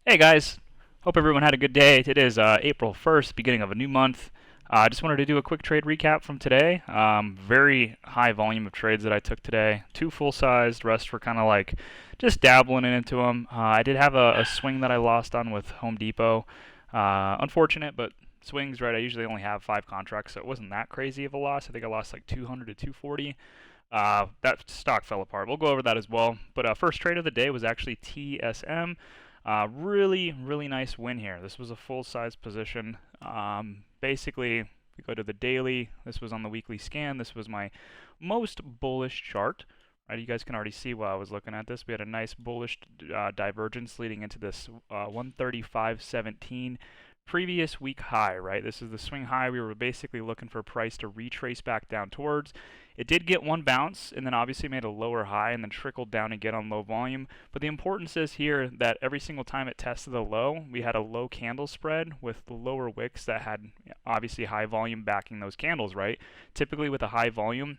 Hey guys, hope everyone had a good day. It is April 1st, beginning of a new month. I just wanted to do a quick trade recap from today. Very high volume of trades that I took today. Two full-sized, rest were kind of like just dabbling into them. I did have a swing that I lost on with Home Depot. Unfortunate, but swings, right? I usually only have five contracts, so it wasn't that crazy of a loss. I think I lost like 200 to 240. That stock fell apart. We'll go over that as well. But first trade of the day was actually TSM. Really nice win here. This was a full-size position. Basically, we go to the daily. This was on the weekly scan. This was my most bullish chart. Right, you guys can already see while I was looking at this. We had a nice bullish divergence leading into this 135.17 previous week high, right? This is the swing high we were basically looking for price to retrace back down towards. It did get one bounce and then obviously made a lower high and then trickled down again on low volume. But the importance is here that every single time it tested a low, we had a low candle spread with the lower wicks that had obviously high volume backing those candles, right? Typically with a high volume,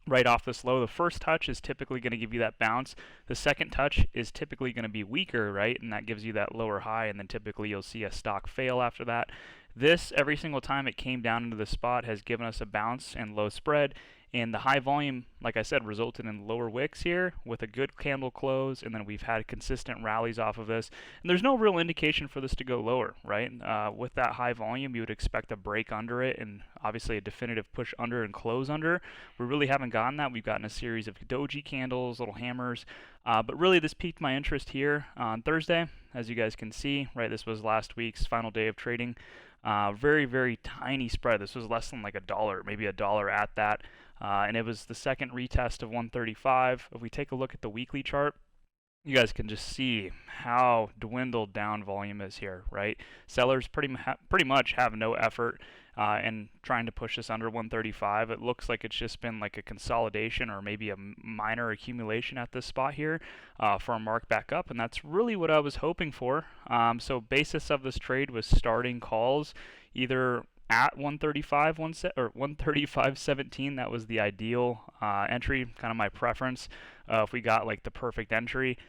right off this low, the first touch is typically going to give you that bounce. The second touch is typically going to be weaker, right? And that gives you that lower high, and then typically you'll see a stock fail after that. This, every single time it came down into the spot, has given us a bounce and low spread. And the high volume, like I said, resulted in lower wicks here with a good candle close, and then we've had consistent rallies off of this. And there's no real indication for this to go lower, right? With that high volume, you would expect a break under it, and obviously a definitive push under and close under. We really haven't gotten that. We've gotten a series of doji candles, little hammers, but really this piqued my interest here on Thursday. As you guys can see, right, this was last week's final day of trading. Very tiny spread. This was less than like a dollar, maybe a dollar at that. And it was the second retest of 135. If we take a look at the weekly chart, you guys can just see how dwindled down volume is here, right? Sellers pretty much have no effort in trying to push this under 135. It looks like it's just been like a consolidation or maybe a minor accumulation at this spot here for a mark back up, and that's really what I was hoping for. So basis of this trade was starting calls either at 135 or 135.17. That was the ideal entry, kind of my preference. If we got like the perfect entry.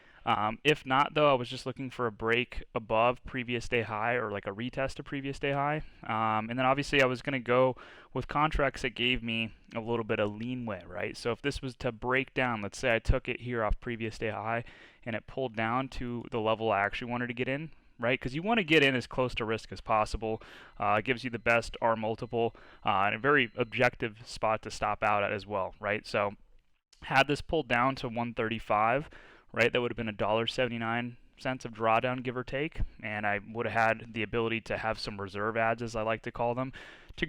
If not, though, I was just looking for a break above previous day high or like a retest of previous day high. And then obviously I was going to go with contracts that gave me a little bit of leanway, right? So if this was to break down, let's say I took it here off previous day high and it pulled down to the level I actually wanted to get in, right? Because you want to get in as close to risk as possible. It gives you the best R multiple and a very objective spot to stop out at as well, right? So had this pulled down to 135, right, that would have been $1.79 of drawdown, give or take, and I would have had the ability to have some reserve ads, as I like to call them, to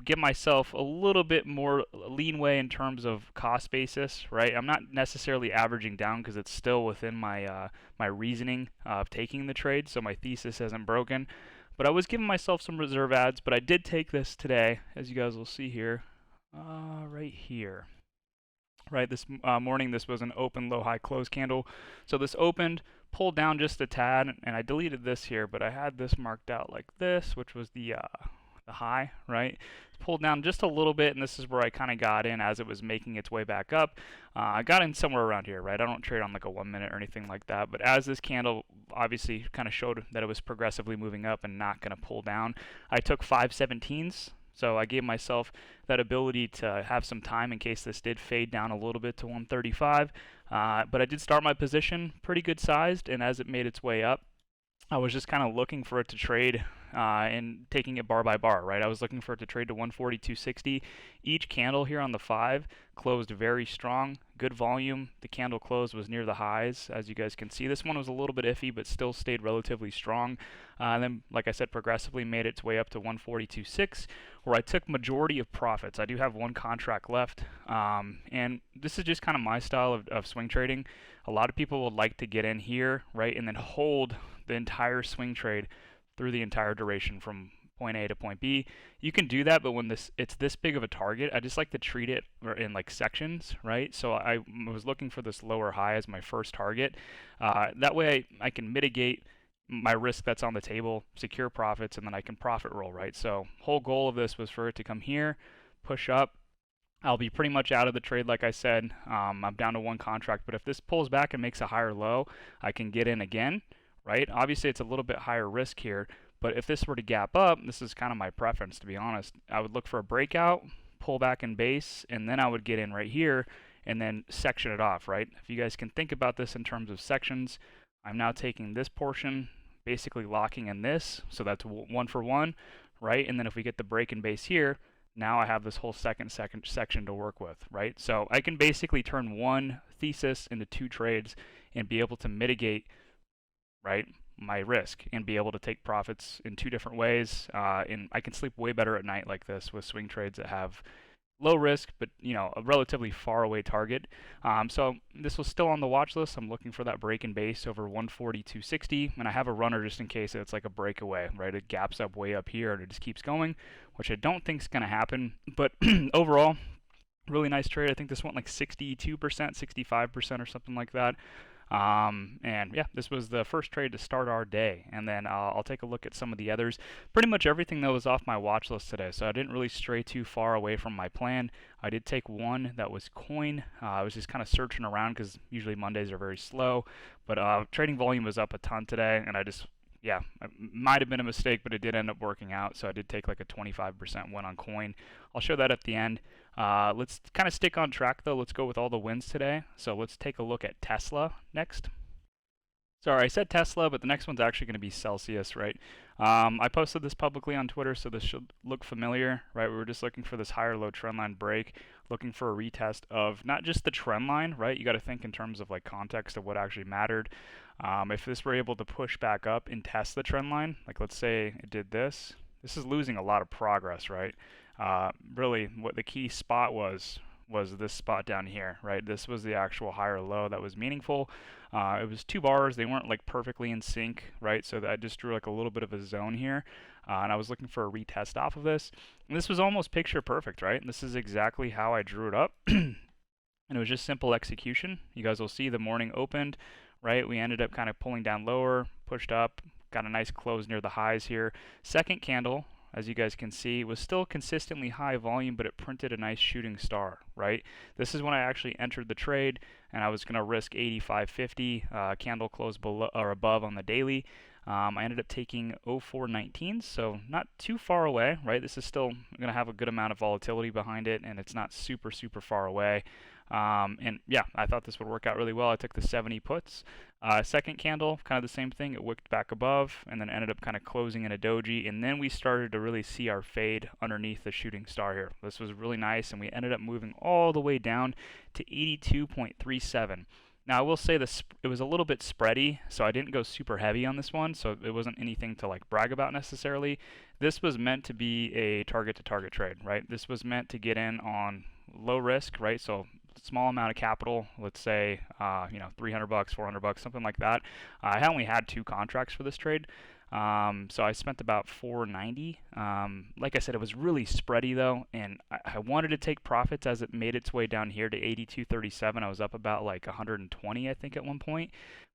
give myself a little bit more leanway in terms of cost basis, right? I'm not necessarily averaging down because it's still within my reasoning of taking the trade, so my thesis hasn't broken. But I was giving myself some reserve ads, but I did take this today, as you guys will see here, right here. Right, this morning this was an open low high close candle, so this opened, pulled down just a tad, and I deleted this here, but I had this marked out like this, which was the high, right? Pulled down just a little bit, and this is where I kind of got in as it was making its way back up. I got in somewhere around here, right? I don't trade on like a 1 minute or anything like that, but as this candle obviously kind of showed that it was progressively moving up and not going to pull down, I took 5/17s. So I gave myself that ability to have some time in case this did fade down a little bit to 135. But I did start my position pretty good sized, and as it made its way up, I was just kind of looking for it to trade and taking it bar by bar, right? I was looking for it to trade to 142.60. Each candle here on the 5 closed very strong, good volume. The candle close was near the highs, as you guys can see. This one was a little bit iffy, but still stayed relatively strong. And then, like I said, progressively made its way up to 142.6, where I took majority of profits. I do have one contract left, and this is just kind of my style of swing trading. A lot of people would like to get in here, right, and then hold the entire swing trade through the entire duration from point A to point B. You can do that, but when it's this big of a target, I just like to treat it in like sections, right? So I was looking for this lower high as my first target. That way I can mitigate my risk that's on the table, secure profits, and then I can profit roll, right? So whole goal of this was for it to come here, push up. I'll be pretty much out of the trade, like I said. I'm down to one contract, but if this pulls back and makes a higher low, I can get in again, right? Obviously, it's a little bit higher risk here, but if this were to gap up, this is kind of my preference, to be honest. I would look for a breakout, pull back in base, and then I would get in right here and then section it off, right? If you guys can think about this in terms of sections, I'm now taking this portion, basically locking in this, so that's 1 for 1, right? And then if we get the break in base here, now I have this whole second section to work with, right? So I can basically turn one thesis into 2 trades and be able to mitigate, right, my risk and be able to take profits in 2 different ways. And I can sleep way better at night like this with swing trades that have low risk, but a relatively far away target. So this was still on the watch list. I'm looking for that break in base over 140.260, and I have a runner just in case it's like a breakaway, right? It gaps up way up here and it just keeps going, which I don't think is going to happen. But overall, really nice trade. I think this went like 62%, 65% or something like that. And yeah, this was the first trade to start our day. And then I'll take a look at some of the others. Pretty much everything that was off my watch list today, so I didn't really stray too far away from my plan. I did take one that was coin. I was just kind of searching around because usually Mondays are very slow, but trading volume was up a ton today, and yeah, it might have been a mistake, but it did end up working out. So I did take like a 25% win on coin. I'll show that at the end. Let's kind of stick on track though. Let's go with all the wins today. So let's take a look at Tesla next. Sorry, I said Tesla, but the next one's actually going to be Celsius, right? I posted this publicly on Twitter, so this should look familiar, right? We were just looking for this higher low trend line break, looking for a retest of not just the trend line, right? You got to think in terms of like context of what actually mattered. If this were able to push back up and test the trend line, like let's say it did this is losing a lot of progress, right? Really, what the key spot was this spot down here, right? This was the actual higher low that was meaningful. It was 2 bars. They weren't like perfectly in sync, right? So I just drew like a little bit of a zone here, and I was looking for a retest off of this. And this was almost picture perfect, right? And this is exactly how I drew it up. And it was just simple execution. You guys will see the morning opened, right? We ended up kind of pulling down lower, pushed up, got a nice close near the highs here. Second candle, as you guys can see, was still consistently high volume, but it printed a nice shooting star, right? This is when I actually entered the trade, and I was going to risk 85.50, candle close below or above on the daily. I ended up taking 0419, so not too far away, right? This is still going to have a good amount of volatility behind it, and it's not super, super far away. And yeah, I thought this would work out really well. I took the 70 puts. Second candle, kind of the same thing. It wicked back above and then ended up kind of closing in a doji. And then we started to really see our fade underneath the shooting star here. This was really nice, and we ended up moving all the way down to 82.37. Now I will say this, it was a little bit spready, so I didn't go super heavy on this one, so it wasn't anything to like brag about necessarily. This was meant to be a target to target trade, right? This was meant to get in on low risk, right? So small amount of capital, let's say 300 bucks, 400 bucks, something like that. I only had 2 contracts for this trade. So I spent about 490. Like I said, it was really spready though, and I wanted to take profits as it made its way down here to 82.37. I was up about like 120, I think, at one point,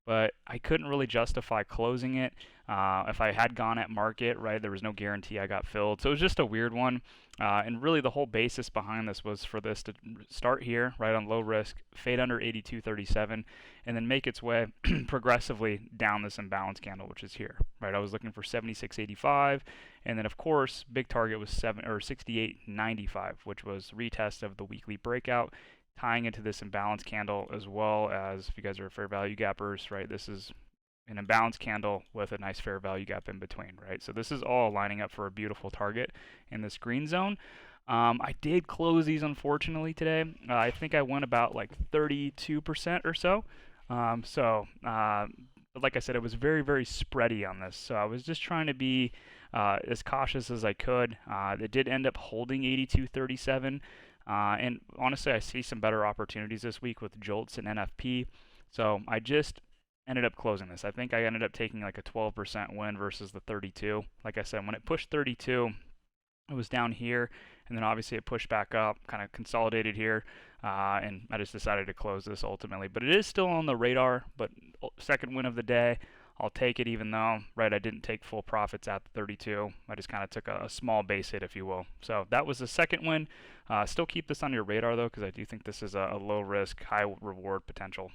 but I couldn't really justify closing it. If I had gone at market, right, there was no guarantee I got filled. So it was just a weird one. And really the whole basis behind this was for this to start here, right, on low risk, fade under 82.37, and then make its way progressively down this imbalance candle, which is here, right? I was looking for 76.85, and then of course, big target was 68.95, which was retest of the weekly breakout, tying into this imbalance candle, as well as, if you guys are fair value gappers, right, this is an imbalance candle with a nice fair value gap in between, right? So this is all lining up for a beautiful target in this green zone. I did close these unfortunately today. I think I went about like 32% or so. But like I said, it was very, very spready on this. So I was just trying to be as cautious as I could. It did end up holding 82.37. And honestly, I see some better opportunities this week with Jolts and NFP. So I just ended up closing this. I think I ended up taking like a 12% win versus the 32. Like I said, when it pushed 32, it was down here, and then obviously it pushed back up, kind of consolidated here, and I just decided to close this ultimately. But it is still on the radar, but second win of the day. I'll take it, even though, right, I didn't take full profits at the 32. I just kind of took a small base hit, if you will. So that was the second win. Still keep this on your radar, though, because I do think this is a low risk, high reward potential.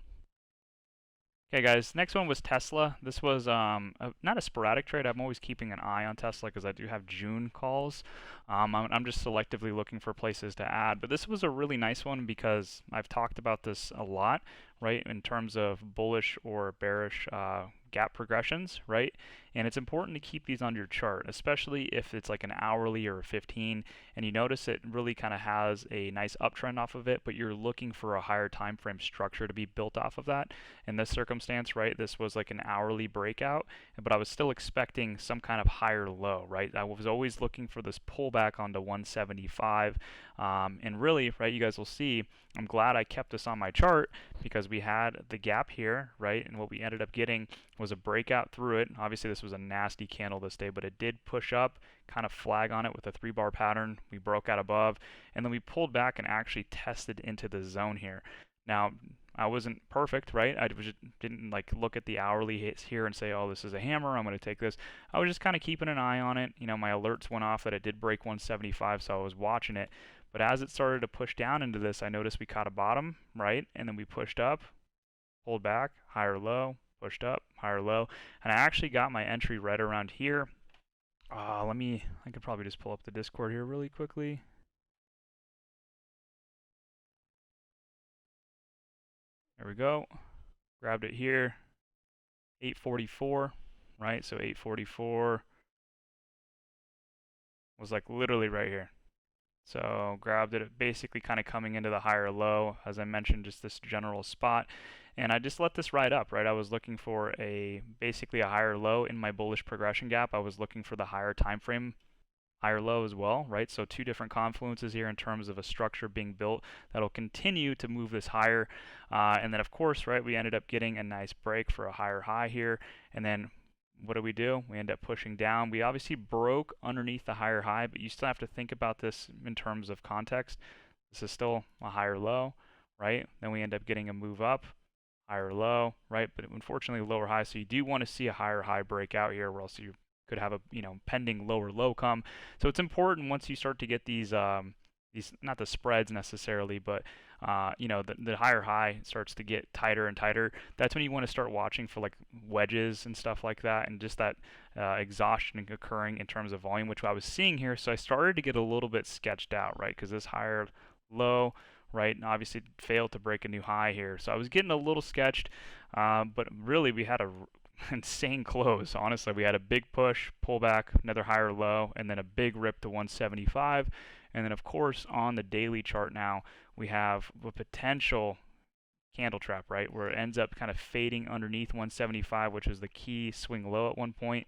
Okay, guys, next one was Tesla. This was not a sporadic trade. I'm always keeping an eye on Tesla because I do have June calls. I'm just selectively looking for places to add. But this was a really nice one because I've talked about this a lot, right, in terms of bullish or bearish gap progressions, right? And it's important to keep these on your chart, especially if it's like an hourly or a 15, and you notice it really kind of has a nice uptrend off of it, but you're looking for a higher time frame structure to be built off of that. In this circumstance, right, this was like an hourly breakout, but I was still expecting some kind of higher low, right? I was always looking for this pullback onto 175, and really, right, you guys will see, I'm glad I kept this on my chart because we had the gap here, right, and what we ended up getting was a breakout through it. Obviously, this was a nasty candle this day, but it did push up, kind of flag on it with a 3-bar pattern. We broke out above, and then we pulled back and actually tested into the zone here. Now, I wasn't perfect, right? I just didn't like look at the hourly hits here and say, oh, this is a hammer, I'm going to take this. I was just kind of keeping an eye on it. You know, my alerts went off that it did break 175, so I was watching it. But as it started to push down into this, I noticed we caught a bottom, right? And then we pushed up, pulled back, higher low, pushed up, higher low. And I actually got my entry right around here. I could probably just pull up the Discord here really quickly. There we go. Grabbed it here. 844, right? So 844 was like literally right here. So grabbed it, basically kind of coming into the higher low, as I mentioned, just this general spot. And I just let this ride up, right? I was looking for basically a higher low in my bullish progression gap. I was looking for the higher time frame, higher low as well, right? So two different confluences here in terms of a structure being built that'll continue to move this higher. And then of course, right, we ended up getting a nice break for a higher high here. And then what do? We end up pushing down. We obviously broke underneath the higher high, but you still have to think about this in terms of context. This is still a higher low, right? Then we end up getting a move up, higher low, right? But unfortunately lower high. So you do want to see a higher high breakout here, or else you could have a pending lower low come. So it's important once you start to get these not the spreads necessarily, but the higher high starts to get tighter and tighter. That's when you want to start watching for like wedges and stuff like that, and just that exhaustion occurring in terms of volume, which I was seeing here. So I started to get a little bit sketched out, right? Because this higher low, right, and obviously failed to break a new high here. So I was getting a little sketched, but really we had a insane close. Honestly, we had a big push, pullback, another higher low, and then a big rip to 175. And then of course on the daily chart now we have a potential candle trap, right, where it ends up kind of fading underneath 175, which is the key swing low at one point.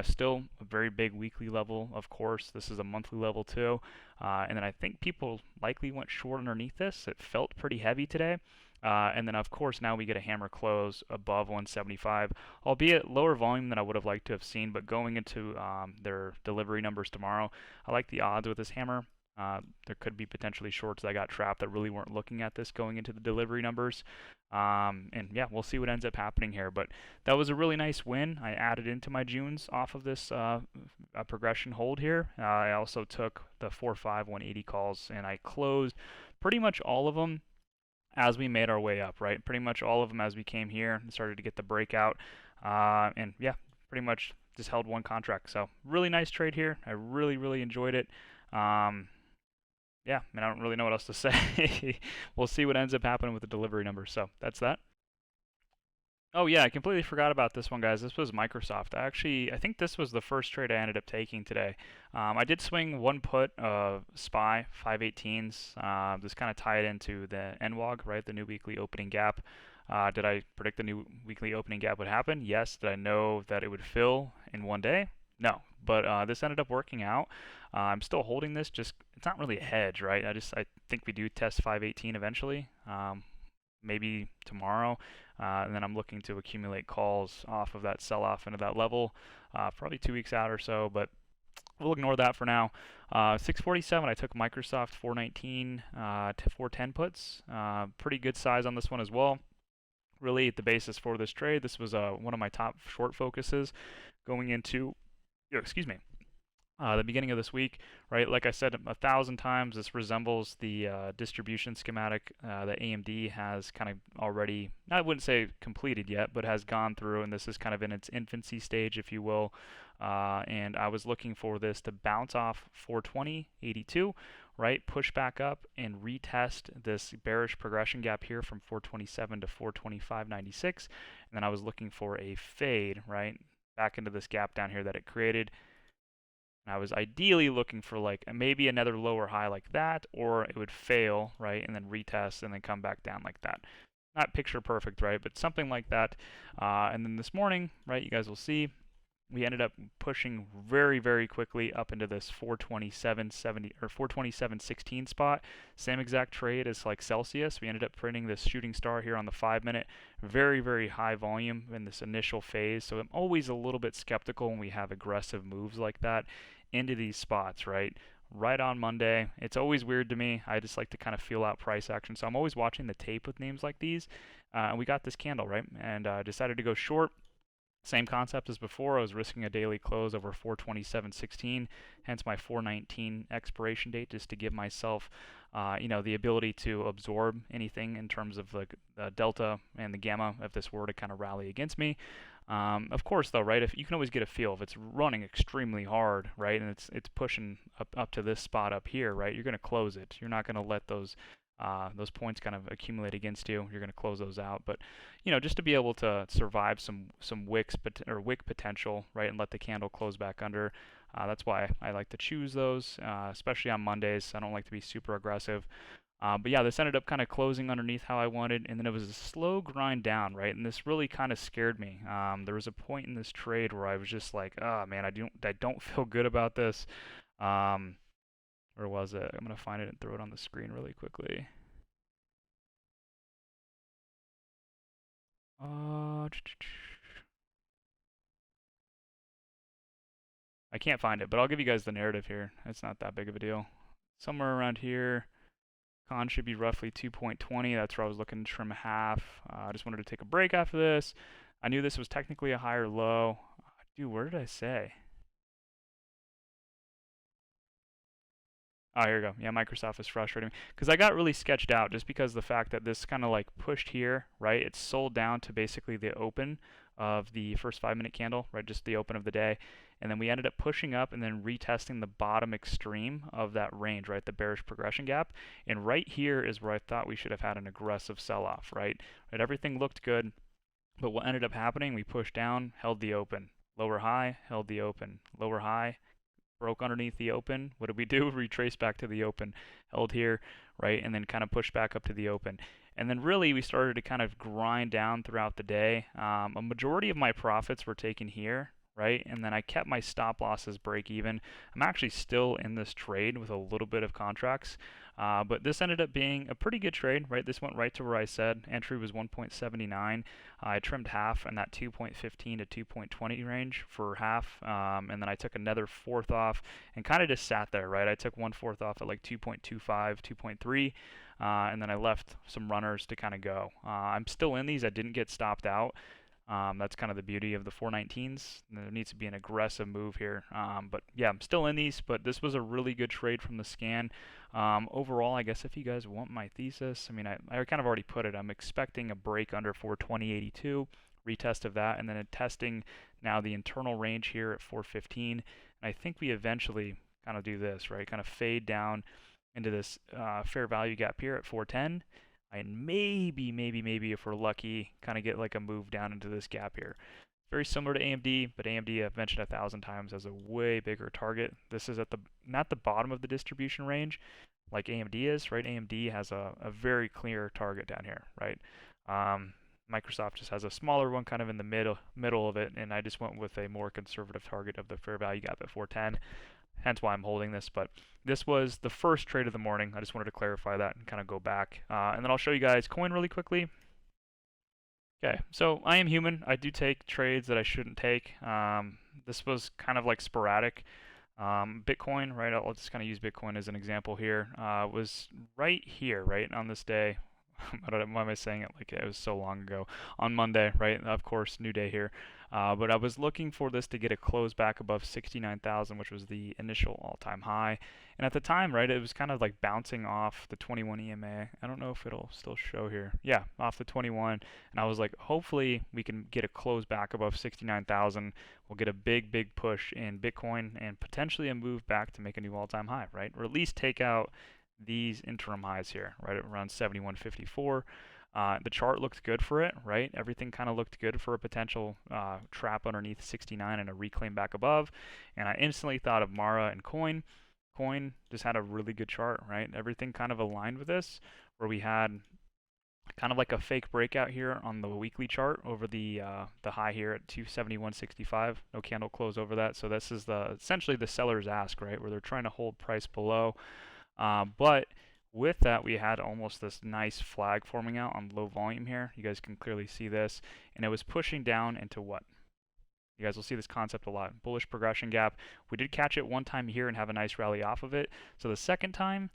Still a very big weekly level, of course. This is a monthly level too. And then I think people likely went short underneath this. It felt pretty heavy today. And then of course now we get a hammer close above 175, albeit lower volume than I would have liked to have seen, but going into their delivery numbers tomorrow, I like the odds with this hammer. There could be potentially shorts that got trapped that really weren't looking at this going into the delivery numbers. And yeah, we'll see what ends up happening here. But that was a really nice win. I added into my Junes off of this progression hold here. I also took the 4-5 180 calls, and I closed pretty much all of them as we made our way up, right? Pretty much all of them as we came here and started to get the breakout. And yeah, pretty much just held one contract. So really nice trade here. I really, really enjoyed it. Yeah, I don't really know what else to say. We'll see what ends up happening with the delivery numbers. So that's that. Oh yeah, I completely forgot about this one, guys. This was Microsoft. I think this was the first trade I ended up taking today. I did swing one put of SPY 518s. This kind of tied into the NWOG, right? The new weekly opening gap. Did I predict the new weekly opening gap would happen? Yes. Did I know that it would fill in one day? No. But this ended up working out. I'm still holding this. Just it's not really a hedge, right? I think we do test 518 eventually. Maybe tomorrow. And then I'm looking to accumulate calls off of that sell-off into that level, probably 2 weeks out or so, but we'll ignore that for now. 647, I took Microsoft 419 to 410 puts. Pretty good size on this one as well. Really, the basis for this trade, this was one of my top short focuses going into, excuse me, the beginning of this week, right? Like I said 1,000 times, this resembles the distribution schematic that AMD has kind of already, I wouldn't say completed yet, but has gone through, and this is kind of in its infancy stage, if you will. And I was looking for this to bounce off 420.82, right? Push back up and retest this bearish progression gap here from 427 to 425.96. And then I was looking for a fade, right? Back into this gap down here that it created. And I was ideally looking for like maybe another lower high like that, or it would fail, right, and then retest and then come back down like that. Not picture perfect, right, but something like that. And then this morning, right, you guys will see, we ended up pushing very, very quickly up into this 427.70 or 427.16 spot. Same exact trade as like Celsius. We ended up printing this shooting star here on the 5-minute. Very, very high volume in this initial phase. So I'm always a little bit skeptical when we have aggressive moves like that into these spots, right? Right on Monday. It's always weird to me. I just like to kind of feel out price action. So I'm always watching the tape with names like these. And we got this candle, right? And decided to go short. Same concept as before. I was risking a daily close over 427.16, hence my 419 expiration date, just to give myself, the ability to absorb anything in terms of the delta and the gamma if this were to kind of rally against me. Of course, though, right? If you can always get a feel if it's running extremely hard, right, and it's pushing up to this spot up here, right? You're going to close it. You're not going to let those points kind of accumulate against you. You're going to close those out. But just to be able to survive some wick potential, right, and let the candle close back under. That's why I like to choose those, especially on Mondays. I don't like to be super aggressive. But yeah, this ended up kind of closing underneath how I wanted, and then it was a slow grind down, right? And this really kind of scared me. There was a point in this trade where I was just like, oh man, I don't feel good about this. Where was it? I'm gonna find it and throw it on the screen really quickly. I can't find it, but I'll give you guys the narrative here. It's not that big of a deal. Somewhere around here, con should be roughly 2.20. That's where I was looking to trim half. I just wanted to take a break after this. I knew this was technically a higher low. Dude, where did I say? Oh, here we go. Yeah, Microsoft is frustrating me because I got really sketched out just because the fact that this kind of like pushed here, right? It's sold down to basically the open of the first 5-minute candle, right? Just the open of the day. And then we ended up pushing up and then retesting the bottom extreme of that range, right? The bearish progression gap. And right here is where I thought we should have had an aggressive sell-off, right? And everything looked good. But what ended up happening, we pushed down, held the open. Lower high, held the open. Lower high, broke underneath the open. What did we do? Retrace back to the open, held here, right, and then kind of pushed back up to the open. And then really we started to kind of grind down throughout the day. A majority of my profits were taken here, right, and then I kept my stop losses break even. I'm actually still in this trade with a little bit of contracts. But this ended up being a pretty good trade, right? This went right to where I said entry was 1.79. I trimmed half in that 2.15 to 2.20 range for half, and then I took another fourth off and kind of just sat there, right? I took 1/4 off at like 2.25, 2.3, and then I left some runners to kind of go. I'm still in these. I didn't get stopped out. That's kind of the beauty of the 419s. There needs to be an aggressive move here. But yeah, I'm still in these, but this was a really good trade from the scan. Overall, I guess if you guys want my thesis, I mean, I kind of already put it. I'm expecting a break under 420.82, retest of that, and then testing now the internal range here at 415. And I think we eventually kind of do this, right? Kind of fade down into this fair value gap here at 410. And maybe, if we're lucky, kind of get like a move down into this gap here. Very similar to AMD, but AMD I've mentioned 1,000 times as a way bigger target. This is at the not the bottom of the distribution range like AMD is, right? AMD has a very clear target down here, right? Microsoft just has a smaller one kind of in the middle of it, and I just went with a more conservative target of the fair value gap at 410. Hence why I'm holding this, but this was the first trade of the morning. I just wanted to clarify that and kind of go back. And then I'll show you guys coin really quickly. Okay, so I am human. I do take trades that I shouldn't take. This was kind of like sporadic. Bitcoin, right? I'll just kind of use Bitcoin as an example here. Was right here, right on this day. Why am I saying it like it was so long ago? On Monday, right? Of course, new day here. But I was looking for this to get a close back above 69,000, which was the initial all-time high. And at the time, right, it was kind of like bouncing off the 21 EMA. I don't know if it'll still show here. Yeah, off the 21. And I was like, hopefully we can get a close back above 69,000. We'll get a big, big push in Bitcoin and potentially a move back to make a new all-time high, right? Or at least take out these interim highs here, right at around 71.54. The chart looked good for it, right? Everything kind of looked good for a potential trap underneath 69 and a reclaim back above. And I instantly thought of Mara and Coin. Coin just had a really good chart, right? Everything kind of aligned with this, where we had kind of like a fake breakout here on the weekly chart over the high here at 271.65. No candle close over that. So this is essentially the seller's ask, right? Where they're trying to hold price below. But with that, we had almost this nice flag forming out on low volume here. You guys can clearly see this. And it was pushing down into what? You guys will see this concept a lot. Bullish progression gap. We did catch it one time here and have a nice rally off of it. So the second time,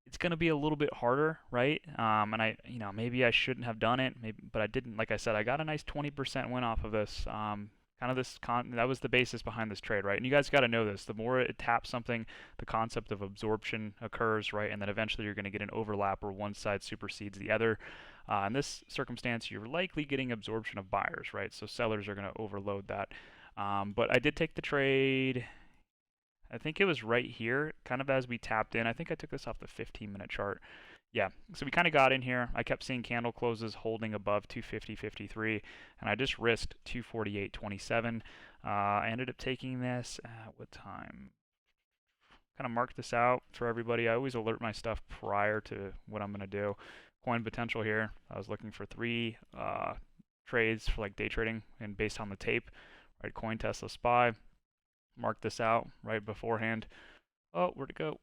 it's going to be a little bit harder, right? And maybe I shouldn't have done it, but I didn't. Like I said, I got a nice 20% win off of this. That was the basis behind this trade, right? And you guys got to know this. The more it taps something, the concept of absorption occurs, right? And then eventually you're going to get an overlap where one side supersedes the other. In this circumstance, you're likely getting absorption of buyers, right? So sellers are going to overload that. But I did take the trade. I think it was right here, kind of as we tapped in. I think I took this off the 15-minute chart. Yeah, so we kind of got in here. I kept seeing candle closes holding above 250.53, and I just risked 248.27. I ended up taking this at what time? Kind of mark this out for everybody. I always alert my stuff prior to what I'm going to do. Coin potential here. I was looking for 3 trades for like day trading, and based on the tape, right? Coin Tesla SPY. Mark this out right beforehand. Oh, where'd it go?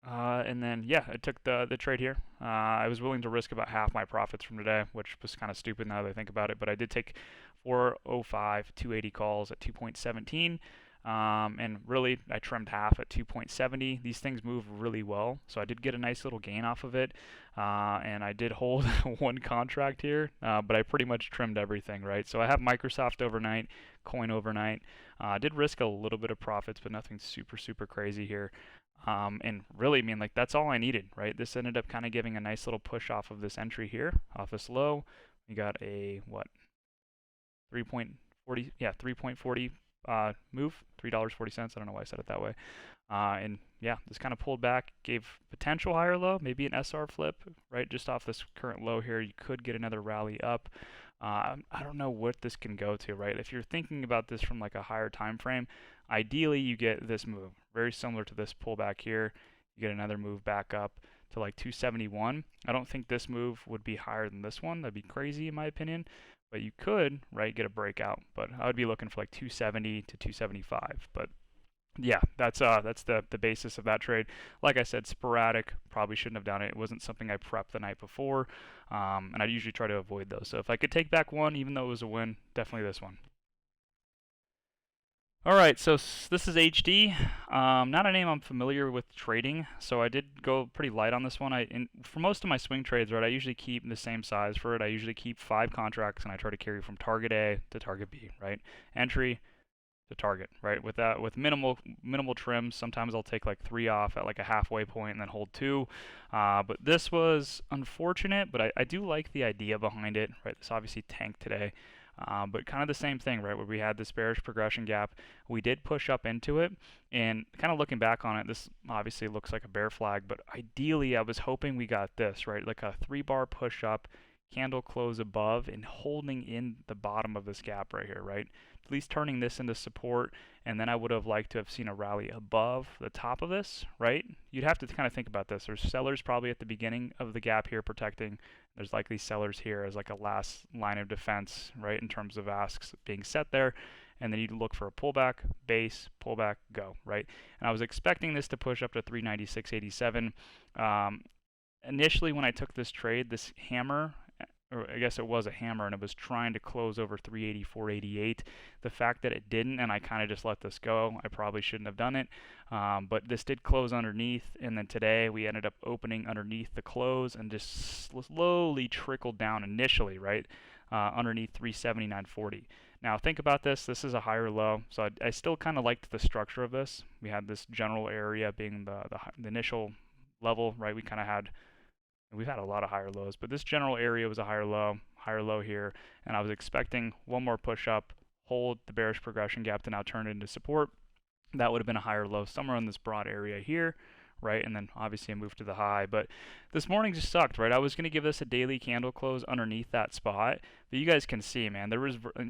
And then, yeah, I took the trade here. I was willing to risk about half my profits from today, which was kind of stupid now that I think about it. But I did take 405, 280 calls at 2.17. And really, I trimmed half at 2.70. These things move really well. So I did get a nice little gain off of it. And I did hold one contract here, but I pretty much trimmed everything, right? So I have Microsoft overnight, Coin overnight. I did risk a little bit of profits, but nothing super, super crazy here. And really, I mean, like that's all I needed, right? This ended up kind of giving a nice little push off of this entry here, off this low. We got a, what, 3.40, yeah, 3.40 move, $3.40. I don't know why I said it that way. And yeah, this kind of pulled back, gave potential higher low, maybe an SR flip, right? Just off this current low here, you could get another rally up. I don't know what this can go to, right? If you're thinking about this from like a higher time frame, ideally you get this move, very similar to this pullback here. You get another move back up to like 271. I don't think this move would be higher than this one. That'd be crazy in my opinion. But you could, right, get a breakout. But I would be looking for like 270 to 275. But yeah, that's the basis of that trade. Like I said, sporadic. Probably shouldn't have done it. It wasn't something I prepped the night before, and I usually try to avoid those. So if I could take back one, even though it was a win, definitely this one. All right, so this is HD. Not a name I'm familiar with trading, so I did go pretty light on this one. For most of my swing trades, right, I usually keep the same size for it. I usually keep 5 contracts, and I try to carry from target A to target B, right? Entry to target, right? With minimal trims. Sometimes I'll take like 3 off at like a halfway point and then hold 2. But this was unfortunate, but I do like the idea behind it, right? This obviously tanked today. But kind of the same thing, right? Where we had this bearish progression gap. We did push up into it, and kind of looking back on it, this obviously looks like a bear flag, but ideally I was hoping we got this, right? Like a 3-bar push up, candle close above, and holding in the bottom of this gap right here, right? At least turning this into support, and then I would have liked to have seen a rally above the top of this, right? You'd have to kind of think about this. There's sellers probably at the beginning of the gap here protecting. There's likely sellers here as like a last line of defense, right, in terms of asks being set there. And then you'd look for a pullback, base, pullback, go, right? And I was expecting this to push up to 396.87. Initially, when I took this trade, this hammer or I guess it was a hammer, and it was trying to close over 380, 488. The fact that it didn't, and I kind of just let this go, I probably shouldn't have done it. But this did close underneath, and then today we ended up opening underneath the close and just slowly trickled down initially, right, underneath 379.40. Now think about this. This is a higher low, so I still kind of liked the structure of this. We had this general area being the initial level, right? We've had a lot of higher lows, but this general area was a higher low here, and I was expecting one more push up, hold the bearish progression gap to now turn it into support. That would have been a higher low somewhere in this broad area here, right? And then obviously I moved to the high, but this morning just sucked, right? I was going to give this a daily candle close underneath that spot, but you guys can see, man,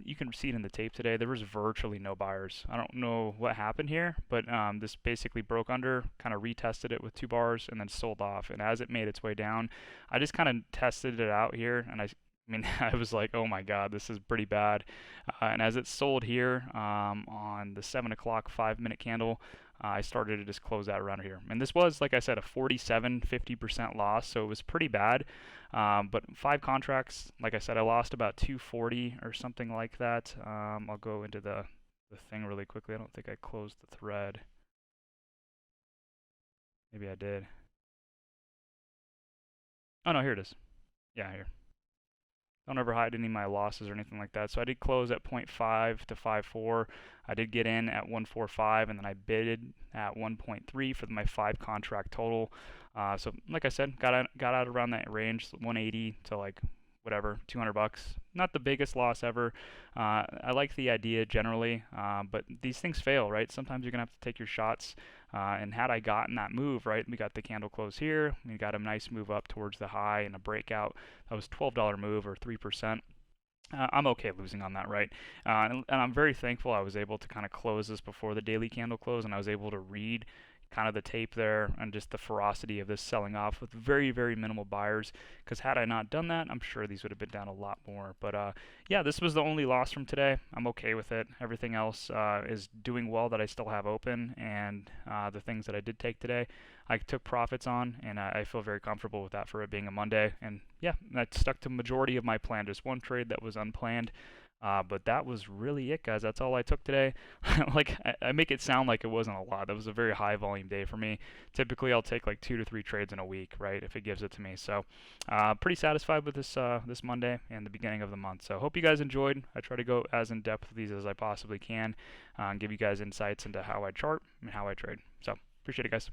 you can see it in the tape today, there was virtually no buyers. I don't know what happened here, but this basically broke under, kind of retested it with 2 bars, and then sold off. And as it made its way down, I just kind of tested it out here, and I mean, I was like, oh my God, this is pretty bad. And as it sold here on the 7 o'clock 5-minute candle, I started to just close that around here. And this was, like I said, a 50% loss, so it was pretty bad. But 5 contracts, like I said, I lost about 240 or something like that. I'll go into the thing really quickly. I don't think I closed the thread. Maybe I did. Oh no, here it is. Yeah, here. Don't ever hide any of my losses or anything like that. So I did close at 0.5 to 5.4. I did get in at 1.45, and then I bidded at 1.3 for my 5 contract total. So like I said, got out around that range, 180 to like whatever, $200. Not the biggest loss ever. I like the idea generally, but these things fail, right? Sometimes you're gonna have to take your shots. And had I gotten that move, right, we got the candle close here. We got a nice move up towards the high and a breakout. That was $12 move or 3%. I'm okay losing on that, right? And I'm very thankful I was able to kind of close this before the daily candle close, and I was able to read kind of the tape there and just the ferocity of this selling off with very, very minimal buyers, because had I not done that, I'm sure these would have been down a lot more. But yeah, this was the only loss from today. I'm okay with it. Everything else is doing well that I still have open, and the things that I did take today, I took profits on, and I feel very comfortable with that for it being a Monday. And yeah, that stuck to majority of my plan. Just one trade that was unplanned. But that was really it, guys. That's all I took today. Like, I make it sound like it wasn't a lot. That was a very high volume day for me. Typically, I'll take like 2 to 3 trades in a week, right, if it gives it to me. So, pretty satisfied with this Monday and the beginning of the month. So, hope you guys enjoyed. I try to go as in depth with these as I possibly can, and give you guys insights into how I chart and how I trade. So, appreciate it, guys.